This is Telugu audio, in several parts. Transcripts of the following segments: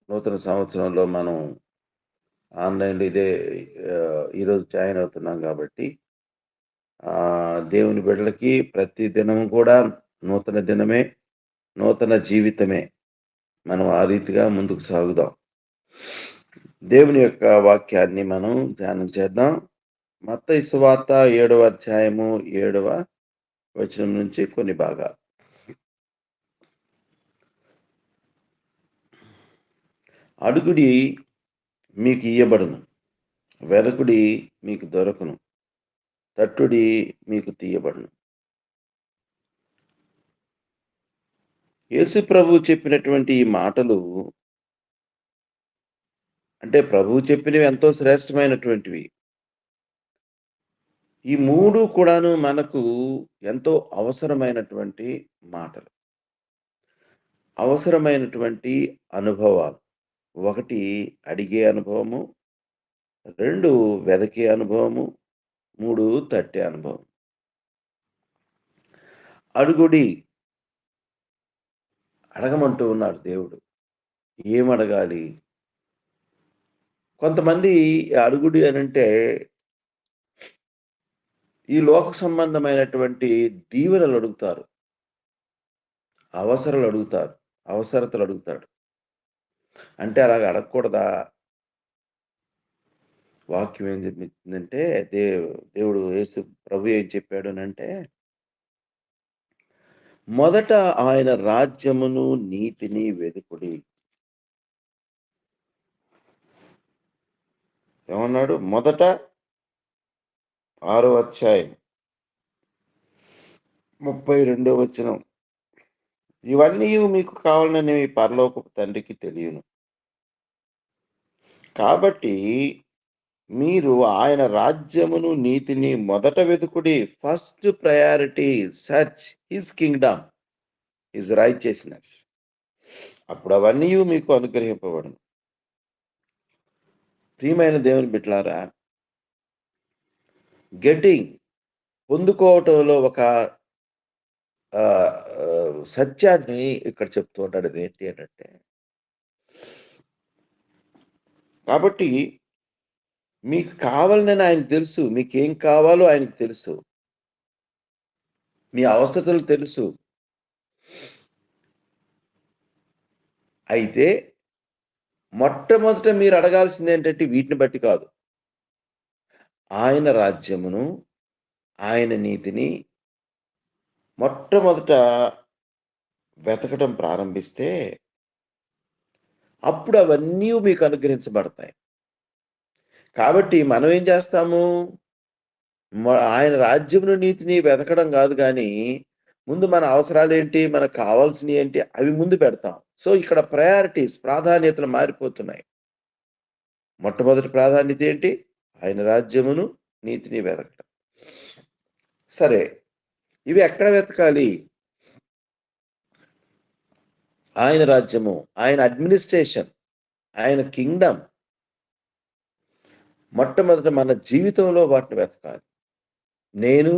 నూతన సంవత్సరంలో మనం ఆన్‌లైన్‌లో ఇదే ఈరోజు జాయిన్ అవుతున్నాం గాబట్టి, దేవుని బిడ్డలకి ప్రతి దినం కూడా నూతన దినమే, నూతన జీవితమే. మనం ఆ రీతిగా ముందుకు సాగుదాం. దేవుని యొక్క వాక్యాన్ని మనం ధ్యానం చేద్దాం. మత్తయి సువార్త 7వ అధ్యాయము 7వ వచనం నుంచి కొన్ని భాగాలు. అడుగుడి మీకు ఇయ్యబడును. వెదకుడి మీకు దొరకును. తట్టుడి మీకు తీయబడును. యేసు ప్రభువు చెప్పినటువంటి ఈ మాటలు అంటే ప్రభువు చెప్పినవి ఎంతో శ్రేష్టమైనటువంటివి. ఈ 3 కూడాను మనకు ఎంతో అవసరమైనటువంటి మాటలు. అవసరమైనటువంటి అనుభవాలు. 1 అడిగే అనుభవము, 2 వెదకే అనుభవము, 3 తట్టే అనుభవం. అడుగుడి అడగమంటూ ఉన్నాడు దేవుడు. ఏమడగాలి? కొంతమంది అడుగుడి అనంటే ఈ లోక సంబంధమైనటువంటి దీవెనలు అడుగుతారు. అవసరాలడుగుతారు. అవసరతలడుగుతాడు. అంటే అలాగ అడగకూడదా? వాక్యం ఏం చెప్పిందంటే దేవుడు యేసు ప్రభు ఏం చెప్పాడు అనంటే, మొదట ఆయన రాజ్యమును, నీతిని వెదుకుడి. ఏమన్నాడు? మొదట 6వ అధ్యాయం 32వ వచనం. ఇవన్నీయు మీకు కావాలని మీ పరలోకపు తండ్రికి తెలియను. కాబట్టి మీరు ఆయన రాజ్యమును, నీతిని మొదట వెతుకుడి. First priority search his kingdom, his righteousness. అప్పుడు అవన్నీయు మీకు అనుగ్రహింపబడును. ప్రియమైన దేవుని బిడ్డలారా, గెట్టింగ్ పొందుకోవటంలో ఒక సత్యాన్ని ఇక్కడ చెప్తూ ఉంటాడు. అదేంటి అనంటే, కాబట్టి మీకు కావాలని ఆయనకు తెలుసు. మీకేం కావాలో ఆయనకు తెలుసు. మీ అవస్థతలు తెలుసు. అయితే మొట్టమొదట మీరు అడగాల్సిందేంటంటే వీటిని బట్టి కాదు. ఆయన రాజ్యమును, ఆయన నీతిని మొట్టమొదట వెతకటం ప్రారంభిస్తే, అప్పుడు అవన్నీ మీకు అనుగ్రహించబడతాయి. కాబట్టి మనం ఏం చేస్తాము? ఆయన రాజ్యమును, నీతిని వెతకడం గాదు గానీ, ముందు మన అవసరాలేంటి? మనకు కావాల్సినయేంటి? అవి ముందు పెడతాం. సో, ఇక్కడ ప్రయారిటీస్ ప్రాధాన్యతలు మారిపోతున్నాయి. మొట్టమొదటి ప్రాధాన్యత ఏంటి? ఆయన రాజ్యమును, నీతిని వెతకటం. సరే. ఇవి ఎక్కడ వెతకాలి? ఆయన రాజ్యము, ఆయన అడ్మినిస్ట్రేషన్, ఆయన కింగ్డమ్ మొట్టమొదట మన జీవితంలో వాటిని వెతకాలి. నేను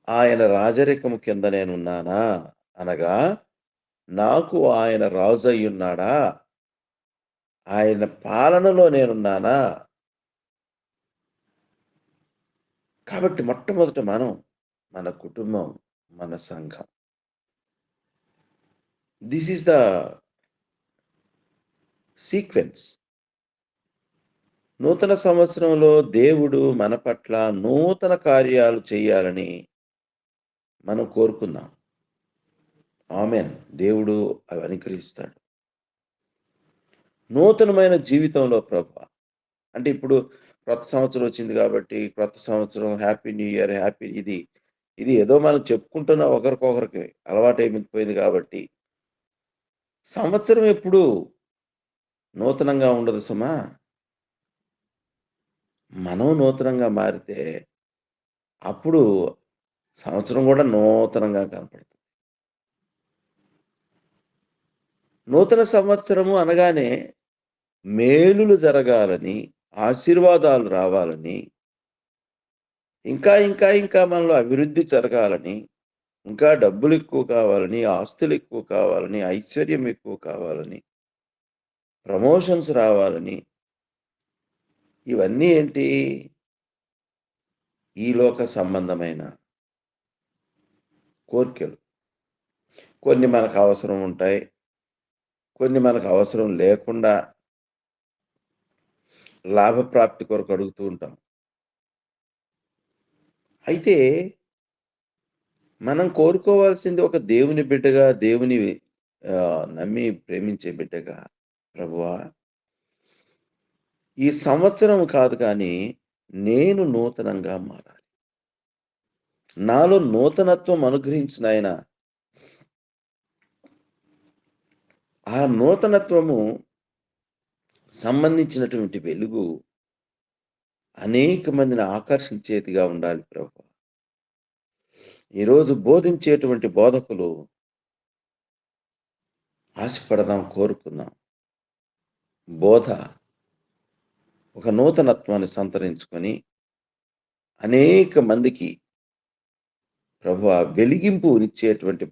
ఆయన రాజరికము కింద నేనున్నానా? అనగా నాకు ఆయన రాజయ్యున్నాడా? ఆయన పాలనలో నేనున్నానా? కాబట్టి మొట్టమొదట మనం, మన కుటుంబం, మన సంఘం. This is the sequence. నూతన సంవత్సరంలో దేవుడు మన పట్ల నూతన కార్యాలు చేయాలని మనం కోరుకుందాం. ఆమేన్. దేవుడు అవి అనుగ్రహిస్తాడు. నూతనమైన జీవితంలో ప్రభువా! అంటే ఇప్పుడు కొత్త సంవత్సరం వచ్చింది కాబట్టి, కొత్త సంవత్సరం, హ్యాపీ న్యూ ఇయర్, హ్యాపీ ఇది ఏదో మనం చెప్పుకుంటున్నాం ఒకరికొకరికి అలవాటైపోయింది కాబట్టి, సంవత్సరం ఎప్పుడు నూతనంగా ఉండదు సుమా! మనం నూతనంగా మారితే, అప్పుడు సంవత్సరం గూడా నూతనంగా కనపడుతుంది. నూతన సంవత్సరము అనగానే మేలులు జరగాలని, ఆశీర్వాదాలు రావాలని, ఇంకా మనలో అభివృద్ధి జరగాలని, ఇంకా డబ్బులెక్కువ కావాలని, ఆస్తులెక్కువ కావాలని, ఐశ్వర్యం ఎక్కువ కావాలని, ప్రమోషన్స్ రావాలని ఇవన్నీ ఏంటి? ఈ లోక సంబంధమైన కోర్కెలు. కొన్ని మనకు అవసరం ఉంటాయి. కొన్ని మనకు అవసరం లేకుండా లాభప్రాప్తి కొరకు అడుగుతూ ఉంటాం. అయితే మనం కోరుకోవాల్సింది ఒక దేవుని బిడ్డగా, దేవుని నమ్మి ప్రేమించే బిడ్డగా, ప్రభువా ఈ సంవత్సరం కాదు కానీ, నేను నూతనంగా మారాలి. నాలో నూతనత్వం అనుగ్రహించు నాయనా. ఆ నూతనత్వము సంబంధించినటువంటి వెలుగు అనేక మందిని ఆకర్షించేదిగా ఉండాలి ప్రభువా. ఈరోజు బోధించేటువంటి బోధకులు ఆశపడదాం, కోరుకుందాం. బోధ ఒక నూతనత్వాన్ని సంతరించుకొని అనేక మందికి ప్రభువా వెలిగింపునిచ్చేటువంటి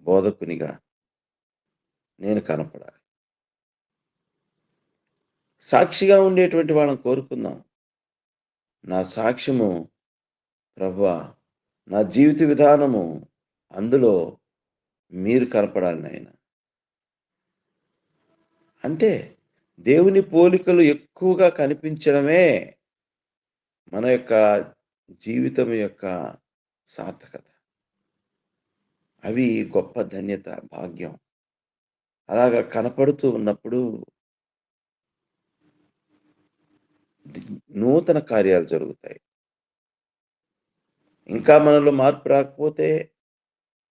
బోధకునిగా నేను కనపడాలి. సాక్షిగా ఉండేటువంటి వాళ్ళని కోరుకుందాం. నా సాక్ష్యము ప్రభువా, నా జీవిత విధానము అందులో మీరు కనపడాలి నాయనా. అంటే దేవుని పోలికలు ఎక్కువగా కనిపించడమే మన యొక్క జీవితం యొక్క సార్థకత. అవి గొప్ప ధన్యత, భాగ్యం. అలాగా కనపడుతూ ఉన్నప్పుడు ది నూతన కార్యాలు జరుగుతాయి. ఇంకా మనలో మార్పు రాకపోతే,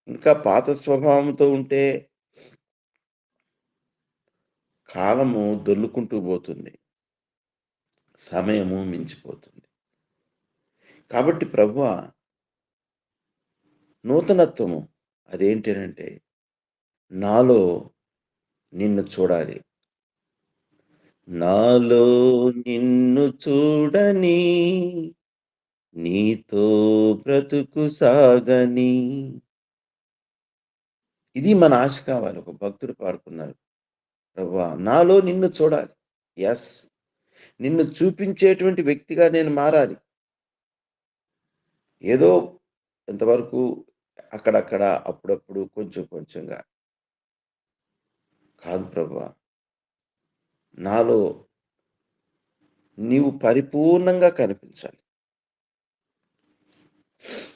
ఇంకా పాత స్వభావంతో ఉంటే కాలము దొర్లుకుంటూ పోతుంది. సమయము మించిపోతుంది. కాబట్టి ప్రభువా, నూతనత్వము అదేంటనంటే, నాలో నిన్ను చూడాలి. నాలో నిన్ను చూడని, నీతో బ్రతుకు సాగని. ఇది మన ఆశ కావాలి. ఒక భక్తుడు పాడుకున్నారు. ప్రభువా, నాలో నిన్ను చూడాలి. యెస్. నిన్ను చూపించేటువంటి వ్యక్తిగా నేను మారాలి. ఏదో ఇంతవరకు అక్కడక్కడ, అప్పుడప్పుడు, కొంచెం కొంచెంగా కాదు ప్రభువా. నాలో నీవు పరిపూర్ణంగా కనిపించాలి.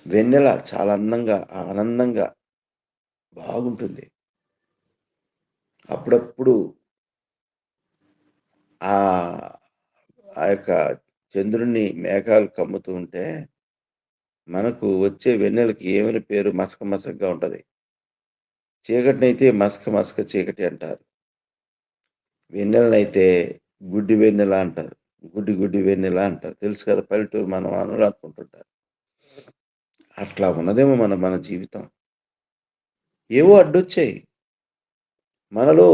వెన్నెల చాలా అందంగా, ఆనందంగా బాగుంటుంది. అప్పుడప్పుడు ఆహ్, ఆ యొక్క చంద్రుడిని మేఘాలు కమ్ముతూ ఉంటే, మనకు వచ్చే వెన్నెలకి ఏమని పేరు? మసక మసకగా ఉంటది. చీకటినైతే మసక మసక చీకటి అంటారు. వెన్నెలనైతే గుడ్డి వెన్నెల అంటారు. గుడ్డి గుడ్డి వెన్నెల అంటారు. తెలుసు కదా! పల్లెటూరు మన వానలు అనుకుంటుంటారు. అట్లా ఉన్నదేమో మన మన జీవితం. ఏవో అడ్డొచ్చాయి. మనలో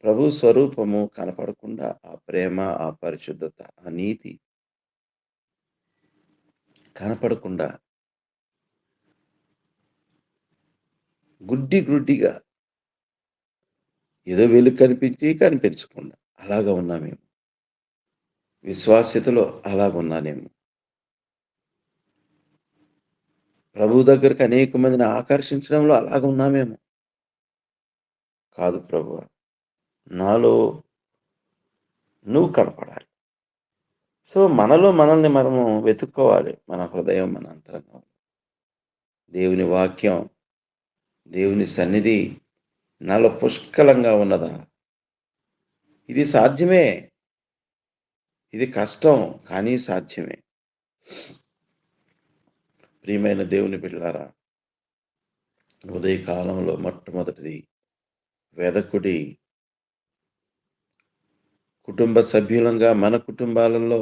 ప్రభు స్వరూపము కనపడకుండా ఆ ప్రేమ, ఆ పరిశుద్ధత, ఆ నీతి కనపడకుండా గుడ్డిగా ఏదో వెలుగు కనిపించి కనిపించకుండా అలాగా ఉన్నామేమో. విశ్వాస్యతలో అలాగున్నానేమో. ప్రభువు దగ్గరికి అనేక మందిని ఆకర్షించడంలో అలాగున్నామేమో. కాదు ప్రభువా. నాలో నువ్వు కనపడాలి. సో, మనలో మనల్ని మనము వెతుక్కోవాలి. మన హృదయం, మన అంతరంగం. దేవుని వాక్యం, దేవుని సన్నిధి నాలో పుష్కలంగా ఉన్నదా? ఇది సాధ్యమే. ఇది కష్టం. కానీ సాధ్యమే. ప్రియమైన దేవుని బిడ్డలారా, ఉదయకాలంలో మొట్టమొదటిది వెదకుడి. కుటుంబ సభ్యులంగా మన కుటుంబాలలో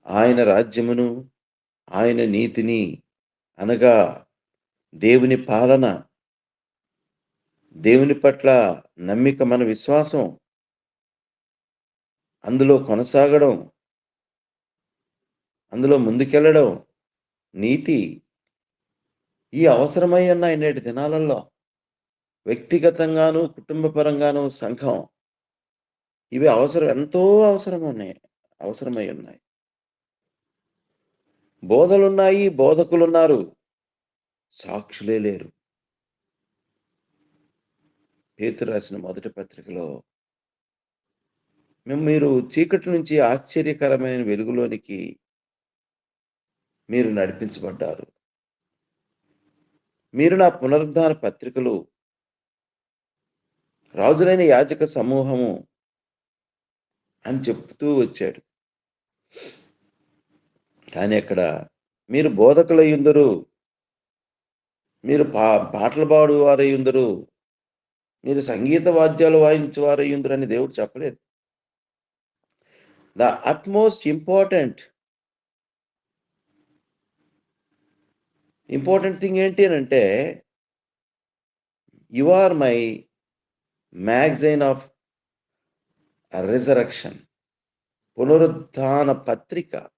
ఆయన రాజ్యమును, ఆయన నీతిని అనగా దేవుని పాలన, దేవుని పట్ల నమ్మిక, మన విశ్వాసం, అందులో కొనసాగడం, అందులో ముందుకెళ్ళడం, నీతి ఈ అవసరమై ఉన్నాయి నేటి దినాలలో. వ్యక్తిగతంగాను, కుటుంబ పరంగాను, సంఘం ఇవి ఎంతో అవసరమై ఉన్నాయి. బోధలున్నాయి, బోధకులున్నారు. సాక్షులే లేరు. పేతురు రాసిన మొదటి పత్రికలో మీరు చీకటి నుంచి ఆశ్చర్యకరమైన వెలుగులోనికి మీరు నడిపించబడ్డారు. మీరు నా పునరుద్ధాన పత్రికలు, రాజులైన యాజక సమూహము అని చెప్తూ వచ్చాడు. కానీ అక్కడ మీరు బోధకులయ్యుందురు, మీరు పాటలు పాడువారయ్యుందురు, మీరు సంగీత వాద్యాలు వాయించువారయ్యుందురు అని దేవుడు చెప్పలేదు. ద అట్‌మోస్ట్ ఇంపార్టెంట్ థింగ్ ఏంటి అనంటే, you are my magazine of resurrection. పునరుద్ధాన పత్రిక.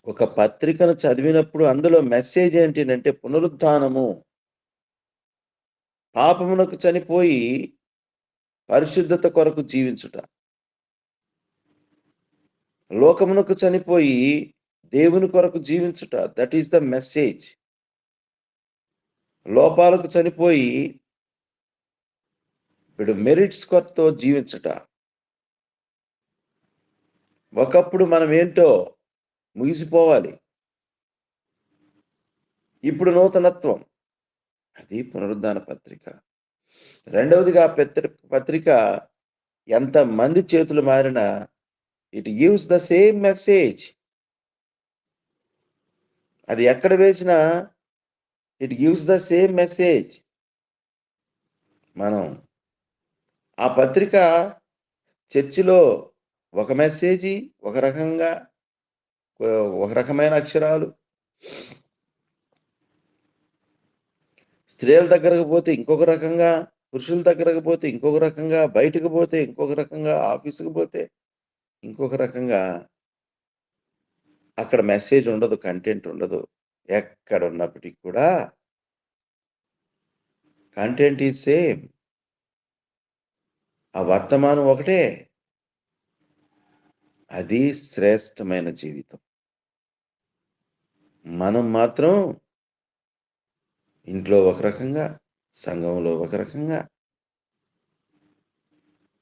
ఒక పత్రికను చదివినప్పుడు అందులో మెసేజ్ ఏంటి అంటే పునరుద్ధానము. పాపమునకు చనిపోయి పరిశుద్ధత కొరకు జీవించుట. లోకమునకు చనిపోయి దేవుని కొరకు జీవించుట. That is the message. లోపాలకు చనిపోయి ఇప్పుడు మెరిట్స్ కొరతో జీవించుట. ఒకప్పుడు మనం ఏంటో ముగిసిపోవాలి. ఇప్పుడు నూతనత్వం. అది పునరుద్ధాన పత్రిక. రెండవదిగా పత్రిక ఎంతమంది చేతులు మారినా it gives the same message. అది ఎక్కడ వేసినా it gives the same message. మనం ఆ పత్రిక చర్చిలో ఒక మెసేజీ, ఒక రకమైన అక్షరాలు. స్త్రీల దగ్గరకు పోతే ఇంకొక రకంగా, పురుషుల దగ్గరకు పోతే ఇంకొక రకంగా, బయటకు పోతే ఇంకొక రకంగా, ఆఫీసుకు పోతే ఇంకొక రకంగా. అక్కడ మెసేజ్ ఉండదు, కంటెంట్ ఉండదు. ఎక్కడున్నప్పటికి కూడా కంటెంట్ ఈజ్ సేమ్. ఆ వర్తమానం ఒకటే. అది శ్రేష్టమైన జీవితం. మనం మాత్రం ఇంట్లో ఒక రకంగా, సంఘంలో ఒక రకంగా,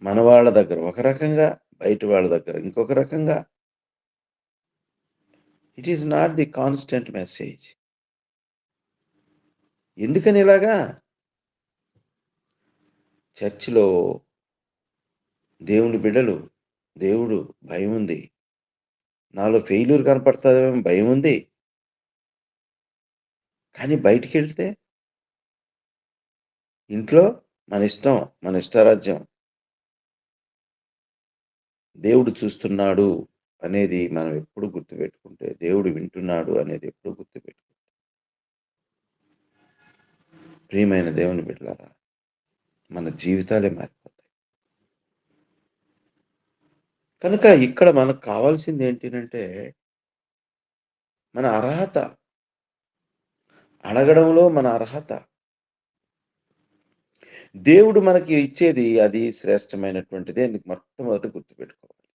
మన వాళ్ళ దగ్గర ఒక రకంగా, బయట వాళ్ళ దగ్గర ఇంకొక రకంగా. It is not the constant message. ఎందుకని ఇలాగా? చర్చిలో దేవుని బిడ్డలు, దేవుడు భయం ఉంది. నాలో ఫెయిల్యూర్ కనపడతాదేమో భయం ఉంది. కానీ బయటికెళ్తే ఇంట్లో మన ఇష్టం, మన ఇష్టారాజ్యం. దేవుడు చూస్తున్నాడు అనేది మనం ఎప్పుడు గుర్తుపెట్టుకుంటే, దేవుడు వింటున్నాడు అనేది ఎప్పుడు గుర్తుపెట్టుకుంటే, ప్రియమైన దేవుని బిడ్డలారా, మన జీవితాలే మారిపోతాయి. కనుక ఇక్కడ మనకు కావాల్సింది ఏంటినంటే, మన అర్హత. అడగడంలో మన అర్హత. దేవుడు మనకి ఇచ్చేది అది శ్రేష్టమైనటువంటిదే అని మొట్టమొదట గుర్తుపెట్టుకోవాలి.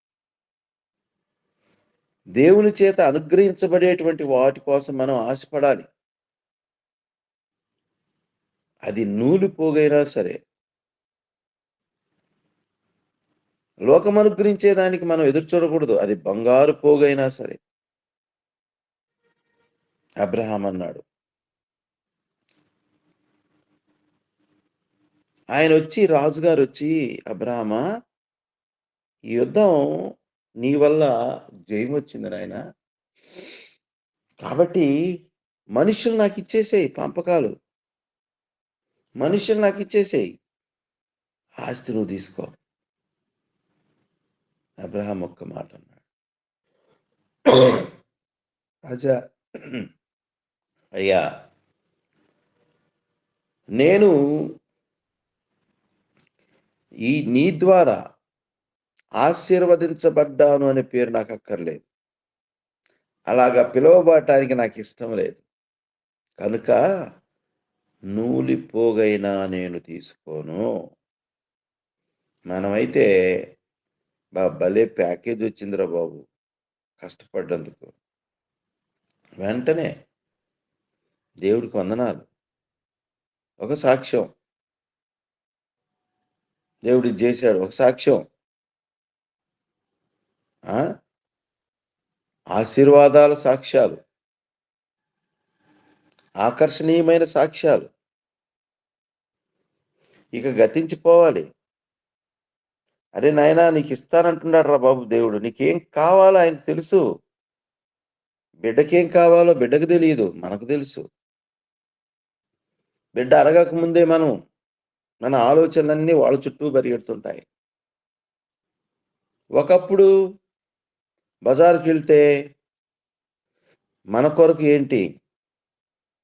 దేవుని చేత అనుగ్రహించబడేటువంటి వాటి కోసం మనం ఆశపడాలి. అది నూలు పోగైనా సరే. లోకం అనుగ్రహించేదానికి మనం ఎదురు చూడకూడదు. అది బంగారు పోగైనా సరే. అబ్రహాం అన్నాడు. రాజుగారొచ్చి అబ్రహామా, ఈ యుద్ధం నీ వల్ల జయమొచ్చింది నాయనా. కాబట్టి మనుషులు నాకిచ్చేసేయి పంపకాలు. మనుషులు నాకిచ్చేసేయి. ఆస్తి నువ్వు తీసుకో. అబ్రహాం ఒక్క మాట అన్నాడు. రాజా, అయ్యా, నేను నీ ద్వారా ఆశీర్వదించబడ్డాను అనే పేరు నాకు అక్కర్లేదు. అలాగా పిలువబడటానికి నాకు ఇష్టం లేదు. కనుక నూలిపోగైనా నేను తీసుకోను. మనమైతే భలే ప్యాకేజొచ్చిందిరా బాబు! కష్టపడ్డందుకు. వెంటనే దేవుడికి వందనాలు. ఒక సాక్ష్యం. దేవుడు ఇది జేశాడు. ఒక సాక్ష్యం. ఆ! ఆశీర్వాదాల సాక్ష్యాలు. ఆకర్షణీయమైన సాక్ష్యాలు. ఇక గతించిపోవాలి. అరే నాయనా! నీకిస్తానంటున్నాడురా బాబు దేవుడు. నీకేం కావాలో ఆయనకు తెలుసు. బిడ్డకేం కావాలో బిడ్డకు తెలీదు. మనకు తెలుసు. బిడ్డ అడగక ముందే మన ఆలోచనలన్నీ వాళ్ళ చుట్టూ పరిగెడుతుంటాయి. ఒకప్పుడు బజారుకెళ్తే మన కొరకు ఏంటి?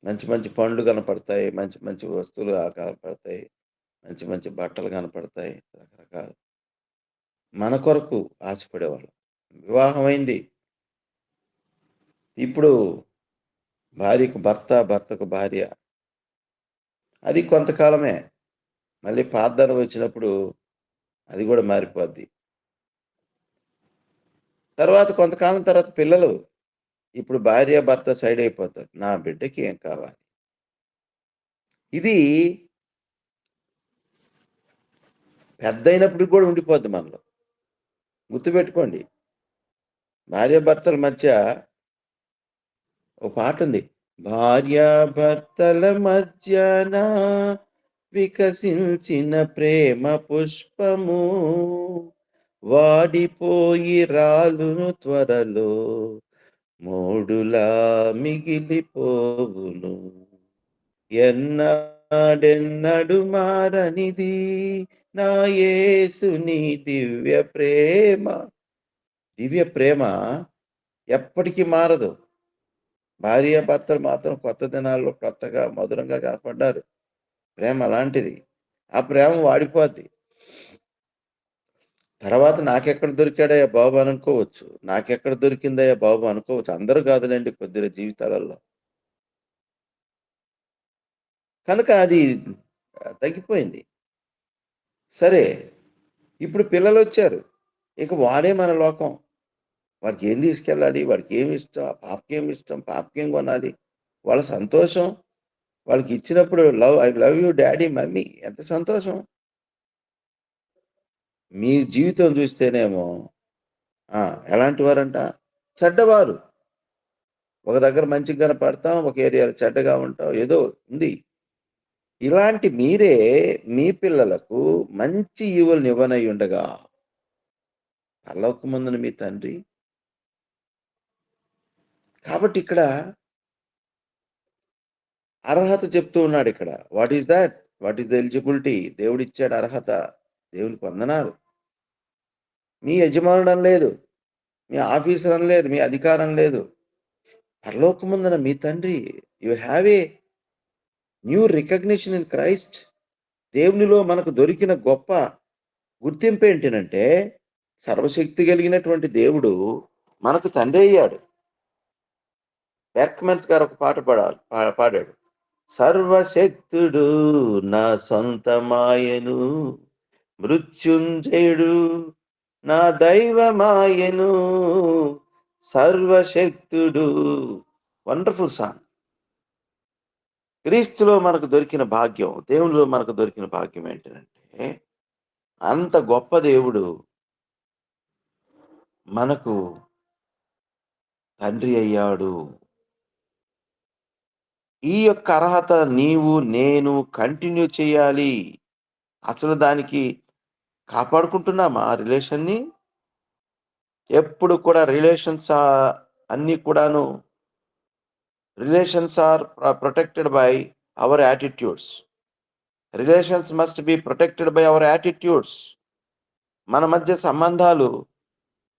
మంచి మంచి పండ్లు కనపడతాయి. మంచి మంచి వస్తువులు కనపడతాయి. మంచి మంచి బట్టలు కనపడతాయి. రకరకాలు. మన కొరకు ఆశపడేవాళ్ళం. వివాహమైంది. ఇప్పుడు భార్యకు భర్త, భర్తకు భార్య. అది కొంతకాలమే. మళ్ళీ పాతదనం వచ్చినప్పుడు అది గూడా మారిపోద్ది. తర్వాత కొంతకాలం తర్వాత పిల్లలు. ఇప్పుడు భార్య, భర్త సైడ్ అయిపోతారు. నా బిడ్డకి ఏం కావాలి? ఇది పెద్దయినప్పటికి గూడా ఉండిపోద్ది మనలో. గుర్తుపెట్టుకోండి. భార్యాభర్తల మధ్య ఓ పాటుంది. భార్యాభర్తల మధ్యన వికసించిన ప్రేమ పుష్పము వాడిపోయి రాలును త్వరలో మోడులా మిగిలిపోవును. ఎన్నాడెన్నడు మారనిది నా యేసుని దివ్య ప్రేమ. దివ్య ప్రేమ ఎప్పటికి మారదు. భార్యాభర్తలు మాత్రం కొత్త దినాల్లో కొత్తగా మధురంగా కనపడ్డారు. ప్రేమ అలాంటిది. ఆ ప్రేమ వాడిపోద్ది. తర్వాత నాకెక్కడ దొరికాడయ్యా బాబు అనుకోవచ్చు. నాకెక్కడ దొరికిందయ్యా బాబు అనుకోవచ్చు. అందరూ కాదులెండి కొద్దిగా జీవితాలలో. కనుక అది తగ్గిపోయింది. సరే, ఇప్పుడు పిల్లలొచ్చారు. ఇక వాడే మన లోకం. వాడికేం తీసుకెళ్ళాలి? వాడికేమి ఇష్టం? ఆ పాపకేమి ఇష్టం? పాపకేం కొనాలి? వాళ్ళ సంతోషం. వాళ్ళకిచ్చినప్పుడు I love you daddy, mummy ఎంత సంతోషం. మీ జీవితం చూస్తేనేమో ఆ! ఎలాంటి వారంట? చెడ్డవారు. ఒక దగ్గర మంచిగా కనపడతాం. ఒక ఏరియాలో చెడ్డగా ఉంటాం. ఏదో ఉంది. ఇలాంటి మీరే మీ పిల్లలకు మంచి ఈవులనివ్వనయ్యుండగా పరలోకమందున మీ తండ్రి కాబట్టి ఇక్కడ అర్హత చెప్తూ ఉన్నాడిక్కడ. What is that? What is the eligibility? దేవుడిచ్చాడు అర్హత. దేవునికి వందనాలు. మీ యజమానుడని లేదు. మీ ఆఫీసర్ అని లేదు. మీ అధికారం లేదు. పరలోకమందున మీ తండ్రి you have a new recognition in Christ. దేవునిలో మనకు దొరికిన గొప్ప గుర్తింపేంటినంటే, సర్వశక్తి కలిగినటువంటి దేవుడు మనకు తండ్రి అయ్యాడు. బెర్క్‌మన్స్ గారు ఒక పాట పాడాడు. సర్వశక్తుడు నా సొంతమాయెను, మృత్యుంజయుడు నా దైవమాయెను, సర్వశక్తుడు. Wonderful song. క్రీస్తులో మనకు దొరికిన భాగ్యం, దేవునిలో మనకు దొరికిన భాగ్యం ఏంటంటే, అంత గొప్ప దేవుడు మనకు తండ్రి అయ్యాడు. ఈ యొక్క అర్హత నీవు, నేను కంటిన్యూ చేయాలి. అసలు దానికి కాపాడుకుంటున్నామా ఆ రిలేషన్‌ని? ఎప్పుడు కూడా అన్నీ కూడాను relations are protected by our attitudes. Relations must be protected by our attitudes. మన మధ్య సంబంధాలు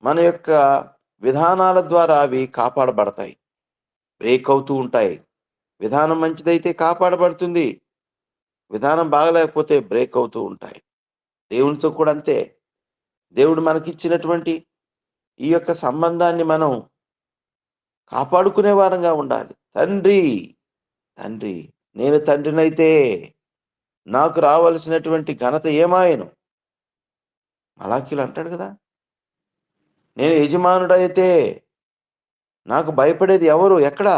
మన యొక్క విధానాల ద్వారా అవి కాపాడబడతాయి. బ్రేక్ అవుతూ ఉంటాయి. విధానం మంచిదైతే కాపాడబడుతుంది. విధానం బాగలేకపోతే బ్రేక్ అవుతూ ఉంటాయి. దేవునితో కూడా అంతే. దేవుడు మనకిచ్చినటువంటి ఈ యొక్క సంబంధాన్ని మనం కాపాడుకునే వారంగా ఉండాలి. తండ్రి నేను తండ్రినైతే నాకు రావలసినటువంటి ఘనత ఏమాయెను? మలాకీలో అంటాడు గదా! నేను యజమానుడైతే నాకు భయపడేది ఎవరు? ఎక్కడ?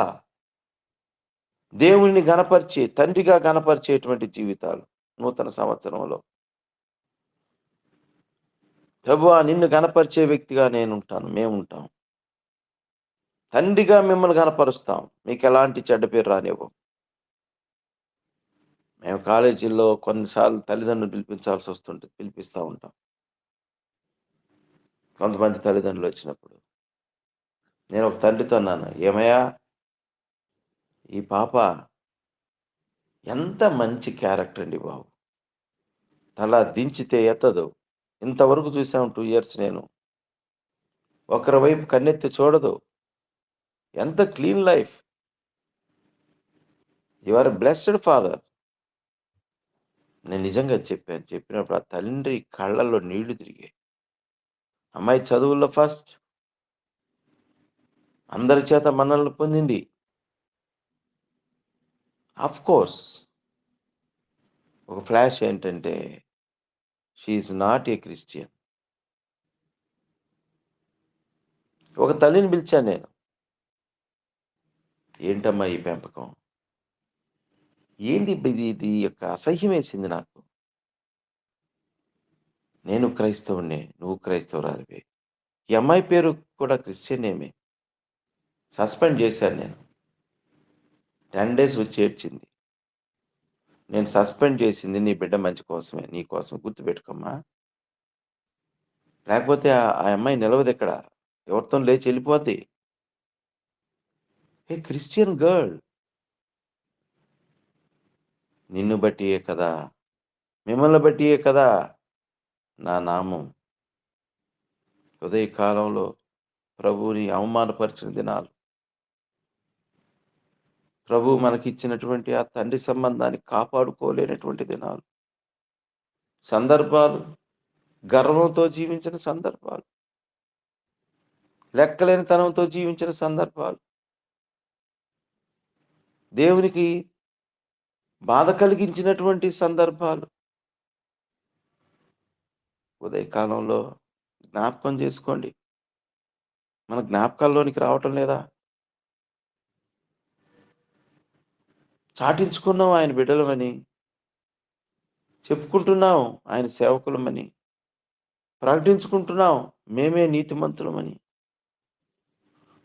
దేవుడిని ఘనపరిచి, తండ్రిగా ఘనపరిచేటువంటి జీవితాలు నూతన సంవత్సరంలో. ప్రభువా! నిన్ను ఘనపరిచే వ్యక్తిగా నేనుంటాను. మేముంటాం. తండ్రిగా మిమ్మల్ని ఘనపరుస్తాం. మీకెలాంటి చెడ్డ పేరు రానివ్వం. మేము కాలేజీల్లో కొన్నిసార్లు తల్లిదండ్రులు పిలిపిస్తా ఉంటాం. కొంతమంది తల్లిదండ్రులొచ్చినప్పుడు. నేనొక తండ్రితో అన్నాను, "ఏమయ్యా! ఈ పాప ఎంత మంచి క్యారెక్టర్ అండి బాబు. తల దించితే ఎత్తదు. ఇంతవరకు చూసాం 2 ఇయర్స్ నేను. ఒకరి వైపు కన్నెత్తి చూడదు. ఎంత clean life. You are a blessed father." నేను నిజంగా చెప్పాను. చెప్పినప్పుడు ఆ తండ్రి కళ్ళల్లో నీళ్లు తిరిగాయి. అమ్మాయి చదువుల్లో ఫస్ట్. అందరి చేత మన్ననలు పొందింది. ఆఫ్‌కోర్స్ ఒక ఫ్లాష్ ఏంటంటే she is not a Christian. ఒక తల్లిని పిలిచాను నేను. ఏంటమ్మా ఈ పెంపకం? ఏంది ఇది ఇది యొక్క అసహ్యమేసింది నాకు. నేను క్రైస్తవుడినే. నువ్వు క్రైస్తవురాలివే. ఈ అమ్మాయి పేరు కూడా క్రిస్టియన్ నేమే. సస్పెండ్ చేశాను నేను. 10 డేస్ వచ్చి ఏడ్చింది. నేను సస్పెండ్ చేసింది నీ బిడ్డ మంచి కోసమే. నీ కోసం గుర్తుపెట్టుకోమ్మా. లేకపోతే ఆ అమ్మాయి నిలవదిక్కడ. ఎవరితోని లేచి ఎళ్ళిపోద్ది. A Christian girl. నిన్ను బట్టియే కదా! మిమ్మల్ని బట్టియే కదా! నా నామం ఉదయకాలంలో ప్రభువుని అవమానపరిచిన దినాలు. ప్రభువు మనకిచ్చినటువంటి ఆ తండ్రి సంబంధాన్ని కాపాడుకోలేనటువంటి దినాలు. సందర్భాలు, గర్వంతో జీవించిన సందర్భాలు. లెక్కలేని తనంతో జీవించిన సందర్భాలు. దేవునికి బాధ కలిగించినటువంటి సందర్భాలు. ఉదయకాలంలో జ్ఞాపకం చేసుకోండి. మన జ్ఞాపకాల్లోనికి రావటం లేదా? చాటించుకున్నాం ఆయన బిడ్డలమని. చెప్పుకుంటున్నాం ఆయన సేవకులమని. ప్రకటించుకుంటున్నాం మేమే నీతిమంతులమని.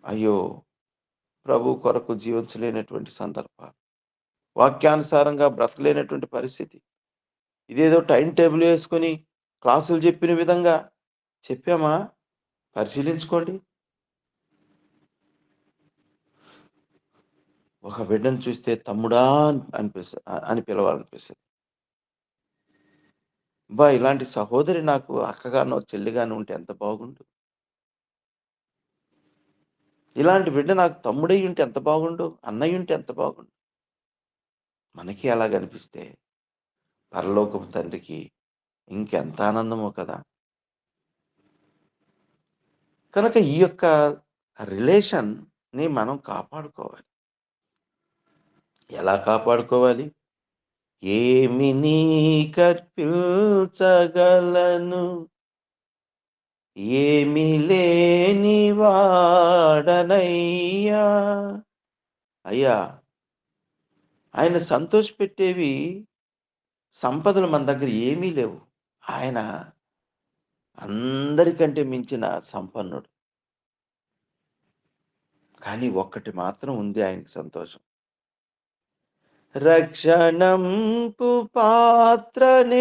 అయ్యో! ప్రభు కొరకు జీవించలేనటువంటి సందర్భాలు. వాక్యానుసారంగా బ్రతకలేనటువంటి పరిస్థితి. ఇదేదో టైమ్ టేబుల్ యేసుకొని క్లాసులు చెప్పిన విధంగా చెప్పామా? పరిశీలించుకోండి. ఒక బిడ్డను చూస్తే తమ్ముడా అని పిలవాలనిపిస్తది. అబ్బా! ఇలాంటి సహోదరి నాకు అక్కగానో, చెల్లిగానో ఉంటే ఎంత బాగుండు. ఇలాంటి బిడ్డ నాకు తమ్ముడయ్యుంటే ఎంత బాగుండు. అన్నయ్యుంటే ఎంత బాగుండు. మనకి అలాగనిపిస్తే పరలోకపు తండ్రికి ఇంకెంత ఆనందమో కదా! కనుక ఈ యొక్క రిలేషన్‌ని మనం కాపాడుకోవాలి. ఎలా కాపాడుకోవాలి? ఏమి నీకర్పించగలను? ఏమి లేని వాడనయ్యా. అయ్యా! ఆయన సంతోషపెట్టేవి సంపదలు మన దగ్గర ఏమీ లేవు. ఆయన అందరికంటే మించిన సంపన్నుడు. కానీ ఒక్కటి మాత్రం ఉంది ఆయనకి సంతోషం. రక్షణంపు పాత్రనేత్తి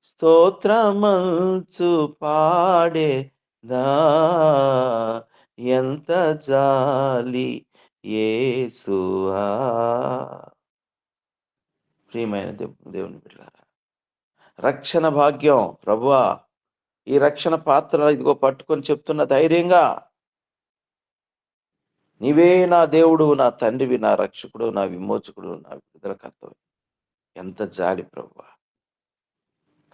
స్తోత్రమంచు పాడేదా ఎంత జాలి యేసువా. ప్రియమైన దేవుని బిడ్డలారా, రక్షణ భాగ్యం ప్రభువా, ఈ రక్షణ పాత్ర ఇదిగో పట్టుకొని చెప్తున్న ధైర్యంగా, నీవే నా దేవుడు, నా తండ్రివి, నా రక్షకుడు, నా విమోచకుడు, నా విడుదలకర్తవి. ఎంత జాలి ప్రభువా.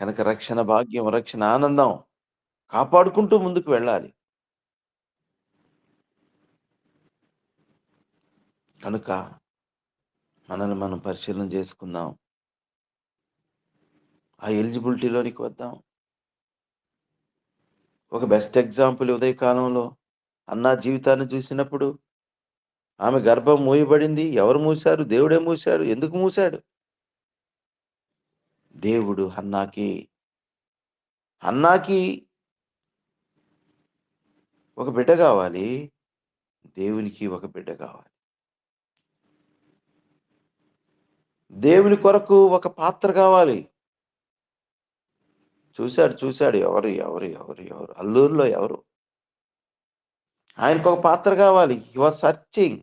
కనుక రక్షణ భాగ్యం, రక్షణ ఆనందం కాపాడుకుంటూ ముందుకు వెళ్ళాలి. కనుక మనల్ని మనం పరిశీలన చేసుకుందాం. ఆ ఎలిజిబిలిటీలోనికి వద్దాం. ఒక బెస్ట్ ఎగ్జాంపుల్ ఉదయకాలంలో అన్నా జీవితాన్ని చూసినప్పుడు ఆమె గర్భం మూయబడింది. ఎవరు మూసారు? దేవుడే మూసాడు. ఎందుకు మూసాడు? దేవుడు హన్నాకి ఒక బిడ్డ గావాలి. దేవునికి ఒక బిడ్డ గావాలి. దేవుని కొరకు ఒక పాత్ర గావాలి. చూసాడు. ఎవరు? అల్లూరులో ఎవరు? ఆయనకొక పాత్ర గావాలి. He was searching.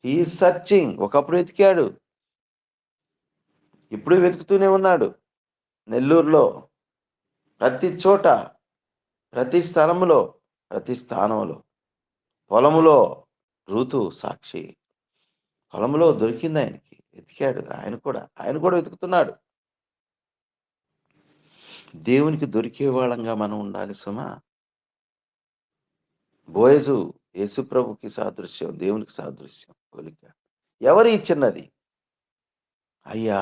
He is searching. ఒకప్పుడు వెతికాడు. ఇప్పుడు వెతుకుతూనే ఉన్నాడు. నెల్లూరులో, ప్రతి చోట, ప్రతి స్థలములో, ప్రతి స్థానంలో, పొలములో రూతు సాక్షి. పొలంలో దొరికిందాయనకి. వెతికాడు. ఆయన కూడా వెతుకుతున్నాడు. దేవునికి దొరికే వాళ్ళంగా మనం ఉండాలి సుమా. బోయజు యేసుప్రభుకి సాదృశ్యం, దేవునికి సాదృశ్యం పోలిక. ఎవరు ఈ చిన్నది? అయ్యా!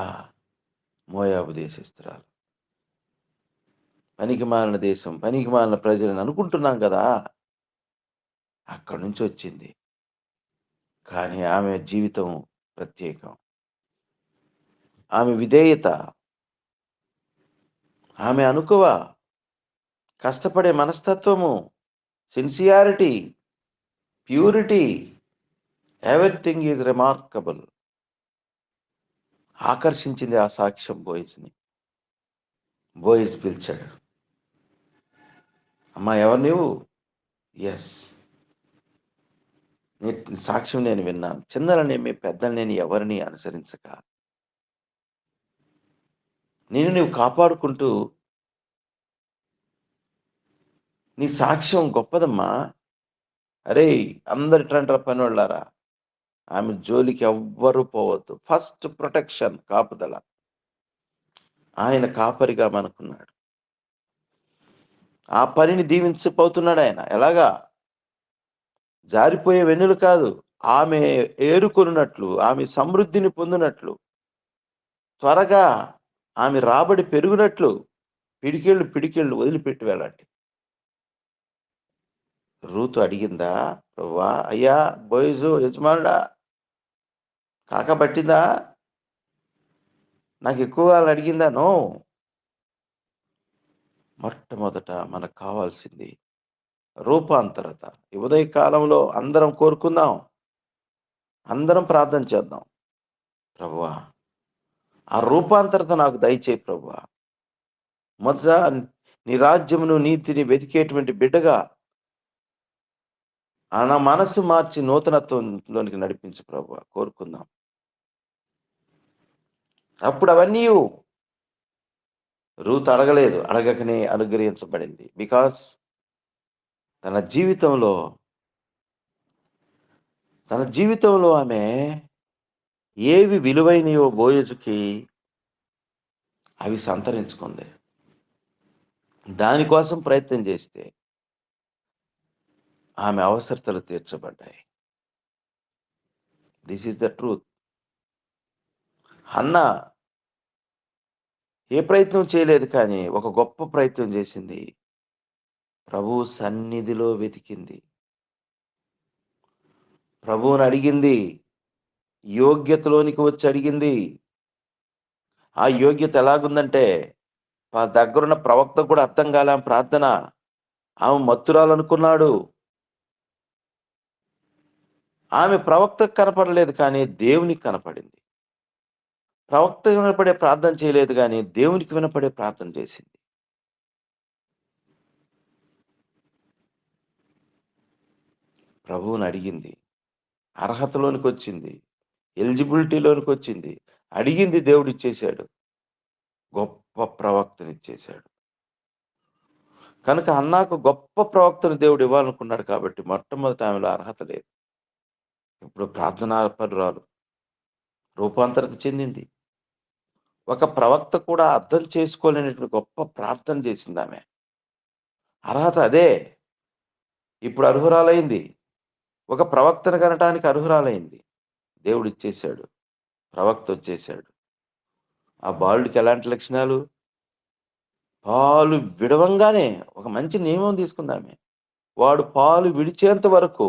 మోయాబు దేశస్తురాలు. పనికిమాలిన దేశం, పనికిమాలిన ప్రజలని అనుకుంటున్నాం గదా! అక్కడి నుంచి వచ్చింది. కానీ ఆమె జీవితం ప్రత్యేకం. ఆమె విధేయత, ఆమె అణకువ, కష్టపడే మనస్తత్వము, sincerity, purity, everything is remarkable. ఆకర్షించింది ఆ సాక్ష్యం బోయజ్‌ని. బోయజ్ పిలిచాడు. అమ్మా ఎవరు నీవు? యెస్. నీ సాక్ష్యం నేను విన్నాను. చిన్నలనేమి పెద్దలనేని ఎవరిని అనుసరించక, నిన్ను నీవు కాపాడుకుంటూ, నీ సాక్ష్యం గొప్పదమ్మా. అరేయ్! అందరు ఇట్రండ్రా పనోళ్ళారా. ఆమె జోలికి ఎవ్వరు పోవద్దు. ఫస్ట్ ప్రొటెక్షన్ కాపుదల. ఆయన కాపరిగా మనకున్నాడు. ఆ పనిని దీవించబోతున్నాడాయన. ఎలాగా? జారిపోయే వెన్నులు కాదు. ఆమె ఏరుకొనున్నట్లు, ఆమె సమృద్ధిని పొందునట్లు, త్వరగా ఆమె రాబడి పెరుగునట్లు పిడికిళ్ళు వదిలిపెట్టి వెళ్ళండి. రూతు అడిగిందా? ప్రభువా, అయ్యా బోయజు యజమానుడా, కాక పట్టిందా? నాకెక్కువ అని అడిగిందా? నో. మొట్టమొదట మనకు కావాల్సింది రూపాంతరత. ఈ ఉదయ కాలంలో అందరం కోరుకుందాం. అందరం ప్రార్థన చేద్దాం. ప్రభువా, ఆ రూపాంతరత నాకు దయచేయి ప్రభువా. మొదట నీ రాజ్యమును, నీతిని వెతికేటువంటి బిడ్డగా నా మనస్సు మార్చి నూతనత్వంలోనికి నడిపించు ప్రభువా. కోరుకుందాం. అప్పుడు అవన్నీ రూత్ అడగలేదు. అడగకనే అనుగ్రహించబడింది. బికాస్ తన జీవితంలో ఆమె ఏవి విలువైనయో బోయజుకి అవి సంతరించుకుంది. దానికోసం ప్రయత్నం చేస్తే ఆమె అవసరతలు తీర్చబడ్డాయి. This is the truth. Hannah ఏ ప్రయత్నం చేయలేదు, కానీ ఒక గొప్ప ప్రయత్నం చేసింది. ప్రభువు సన్నిధిలో వెతికింది. ప్రభువుని అడిగింది. యోగ్యతలోనికి వచ్చి అడిగింది. ఆ యోగ్యత ఎలాగుందంటే, దగ్గరున్న ప్రవక్త కూడా అర్థం కాలే ఆమె ప్రార్థన. ఆమె మత్తురాలనుకున్నాడు. ఆమె ప్రవక్తకు కనపడలేదు, కానీ దేవునికి కనపడింది. ప్రవక్తకు వినపడే ప్రార్థన చేయలేదు, కానీ దేవునికి వినపడే ప్రార్థన చేసింది. ప్రభువుని అడిగింది. అర్హతలోనికి వచ్చింది. ఎలిజిబిలిటీలోనికి వచ్చింది. అడిగింది, దేవుడిచ్చేశాడు. గొప్ప ప్రవక్తనిచ్చేశాడు. కనుక హన్నాకు గొప్ప ప్రవక్తను దేవుడు ఇవ్వాలనుకున్నాడు కాబట్టి మొట్టమొదట ఆమెలో అర్హత లేదు. ఇప్పుడు ప్రార్థనాపరురాలు, రూపాంతరత చెందింది. ఒక ప్రవక్త కూడా అర్థం చేసుకోలేనటువంటి గొప్ప ప్రార్థన చేసింది ఆమె. అర్హత అదే. ఇప్పుడు అర్హురాలైంది. ఒక ప్రవక్తను కనటానికి అర్హురాలైంది. దేవుడిచ్చేశాడు. ప్రవక్త వచ్చేసాడు. ఆ బాలుడికి ఎలాంటి లక్షణాలు? పాలు విడవంగానే ఒక మంచి నియమం తీసుకుందామె. వాడు పాలు విడిచేంత వరకు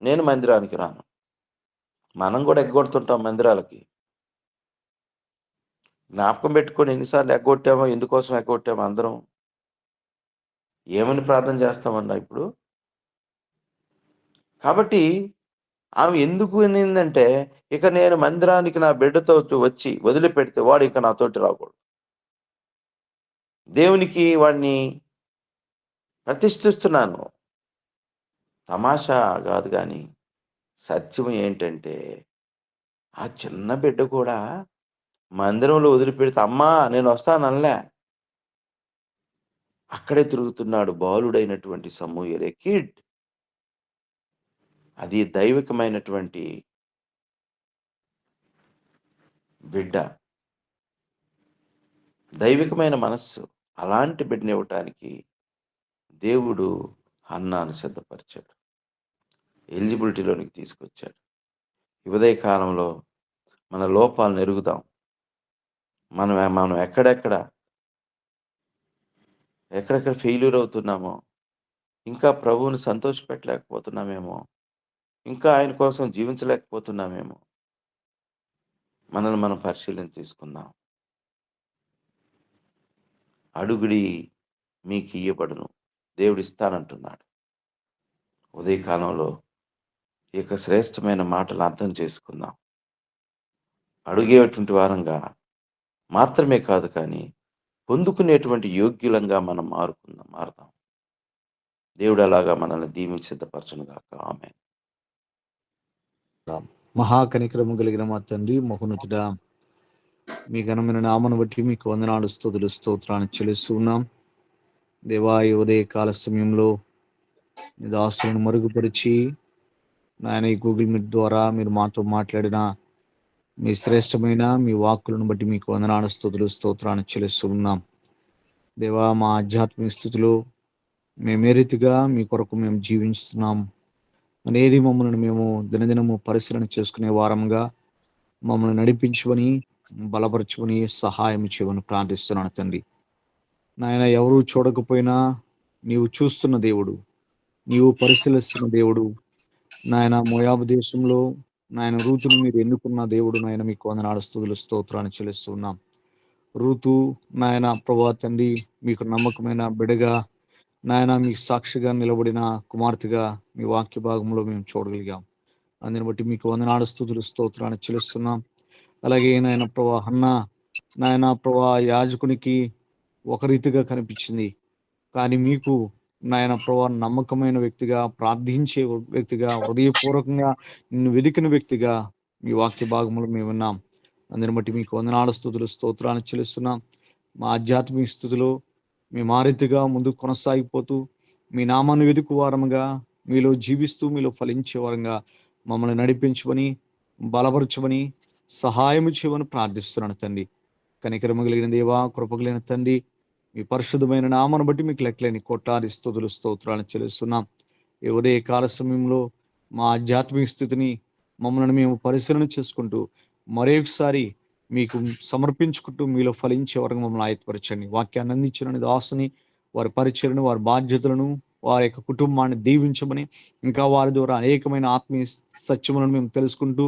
నేను మందిరానికి రాను. మనం కూడా ఎగ్గొడుతుంటాం మందిరాలకి. జ్ఞాపకం పెట్టుకొని ఎన్నిసార్లు ఎగ్గొట్టామో, ఎందుకోసం ఎగ్గొట్టామో అందరం. ఏమని ప్రార్థన చేస్తామన్నా ఇప్పుడు? కాబట్టి ఆమె ఎందుకు అనిందంటే, ఇక నేను మందిరానికి నా బిడ్డతో వచ్చి వదిలిపెడితే వాడు ఇక నాతోటి రాకూడదు. దేవునికి వాడిని ప్రతిష్ఠిస్తున్నాను. తమాషా కాదు గాని సత్యం ఏంటంటే, ఆ చిన్న బిడ్డ కూడా మందిరంలో వదిలిపెడితే అమ్మా నేను వస్తాననలే. అక్కడే తిరుగుతున్నాడు బాలుడైనటువంటి సమూయేలు, కిడ్. అది దైవికమైనటువంటి బిడ్డ, దైవికమైన మనస్సు. అలాంటి బిడ్డనివ్వటానికి దేవుడు హన్నాను సిద్ధపరిచాడు, ఎలిజిబిలిటీలోనికి తీసుకొచ్చాడు. ఈ ఉదయ కాలంలో మన లోపాలను ఎరుగుదాం. మనం ఎక్కడెక్కడ ఫెయిల్యూర్ అవుతున్నామో, ఇంకా ప్రభువుని సంతోషపెట్టలేకపోతున్నామేమో, ఇంకా ఆయన కోసం జీవించలేకపోతున్నామేమో, మనల్ని మనం పరిశీలన తీసుకుందాం. అడుగుడి మీకు ఇయ్యబడును, దేవుడు ఇస్తానంటున్నాడు. ఉదయకాలంలో ఈ యొక్క శ్రేష్టమైన మాటలు అర్థం చేసుకుందాం. అడిగేటువంటి వారంగా మాత్రమే కాదు కానీ పొందుకునేటువంటి యోగ్యులంగా మనం మారుదాం. దేవుడు అలాగా మనల్ని దీవించి సిద్ధపరచును గాక. ఆమేన్. మహాకనికరము కలిగిన మా తండ్రి, మహోన్నతుడా, మీ ఘనమైన నామను బట్టి మీకు వందనాలు, స్తుతులు, స్తోత్రాన్ని చెల్లిస్తున్నాం. దేవా, ఈ ఉదయ కాల సమయంలో మీ దాసులను మరుగుపరిచి నాయన ఈ గూగుల్ మీట్ ద్వారా మీరు మాతో మాట్లాడిన మీ శ్రేష్టమైన మీ వాక్కులను బట్టి మీకు వందనాలు, స్తుతులు, స్తోత్రాన్ని చెల్లిస్తున్నాం. దేవా, మా ఆధ్యాత్మిక స్థితిలో మేము ఏ రీతిగా మీ కొరకు మేము జీవిస్తున్నాం అనేది మమ్మల్ని మేము దినదినము పరిశీలన చేసుకునే వారంగా మమ్మల్ని నడిపించుకొని బలపరచుకొని సహాయం చేయమని ప్రార్థిస్తున్నాను తండ్రి. నాయన, ఎవరు చూడకపోయినా నీవు చూస్తున్న దేవుడు, నీవు పరిశీలిస్తున్న దేవుడు. నాయన, మోయాబు దేశంలో నాయన రూతును మీరు ఎన్నుకున్న దేవుడు. నాయన, మీకు వందనాలు, స్తుతులు, స్తోత్రాన్ని చెల్లిస్తున్నాం. రూతు నాయన ప్రభా తండ్రి, మీకు నమ్మకమైన బిడగా నాయన మీకు సాక్షిగా నిలబడిన కుమార్తెగా మీ వాక్య భాగంలో మేము చూడగలిగాం. అందుని బట్టి మీకు వందనాలు, స్తుతులు, స్తోత్రాన్ని చెల్లిస్తున్నాం. అలాగే నాయన ప్రభా హన్నా నాయన ప్రభా యాజకునికి ఒక రీతిగా కనిపించింది, కానీ మీకు నాయన ప్రభా నమ్మకమైన వ్యక్తిగా, ప్రార్థించే వ్యక్తిగా, హృదయపూర్వకంగా నిన్ను వెదికిన వ్యక్తిగా మీ వాక్య భాగంలో మేము ఉన్నాం. అందుని బట్టి మీకు వందనాలు, స్తుతులు, స్తోత్రాన్ని చెల్లిస్తున్నాం. మా ఆధ్యాత్మిక స్థితిలో మేము ఆ రీతిగా ముందుకు కొనసాగిపోతూ మీ నామాన్ని వెతుకు వారముగా, మీలో జీవిస్తూ మీలో ఫలించే వారంగా మమ్మల్ని నడిపించమని, బలపరచమని, సహాయం చేయమని ప్రార్థిస్తున్నాను తండ్రి. కనికరము కలిగిన దేవా, కృప కలిగిన తండ్రి, మీ పరిశుద్ధమైన నామాన్ని బట్టి మీకు లెక్కలేని కోట్లాది స్తుతులు, స్తోత్రాలను చెల్లిస్తున్నాం. ఎవరే కాల సమయంలో మా ఆధ్యాత్మిక స్థితిని మమ్మల్ని మేము పరిశీలన చేసుకుంటూ మరొకసారి మీకు సమర్పించుకుంటూ మీలో ఫలించే వరకు మమ్మల్ని ఆయత్తపరచండి. వాక్యాన్ని అందించిన దాసుని, వారి పరిచయను, వారి బాధ్యతలను, వారి యొక్క కుటుంబాన్ని దీవించమని, ఇంకా వారి ద్వారా అనేకమైన ఆత్మీయ సత్యములను మేము తెలుసుకుంటూ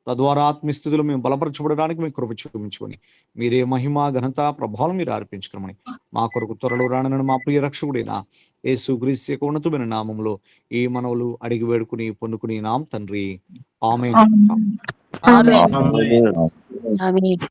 తద్వారా ఆత్మీయ స్థితిలో మేము బలపరచబడడానికి మేము కృప చూపించుకొని మీరే మహిమ, ఘనత, ప్రభావం మీరు అర్పించుకోమని మా కొరకు త్వరలో రానని మా ప్రియ రక్షకుడైన యేసుక్రీస్తు యొక్క ఉన్నతమైన నామములో ఈ మనవులు అడిగి వేడుకుని పొందుకుని నాం తండ్రి. ఆమేన్. ఆమేన్. ఆమేన్.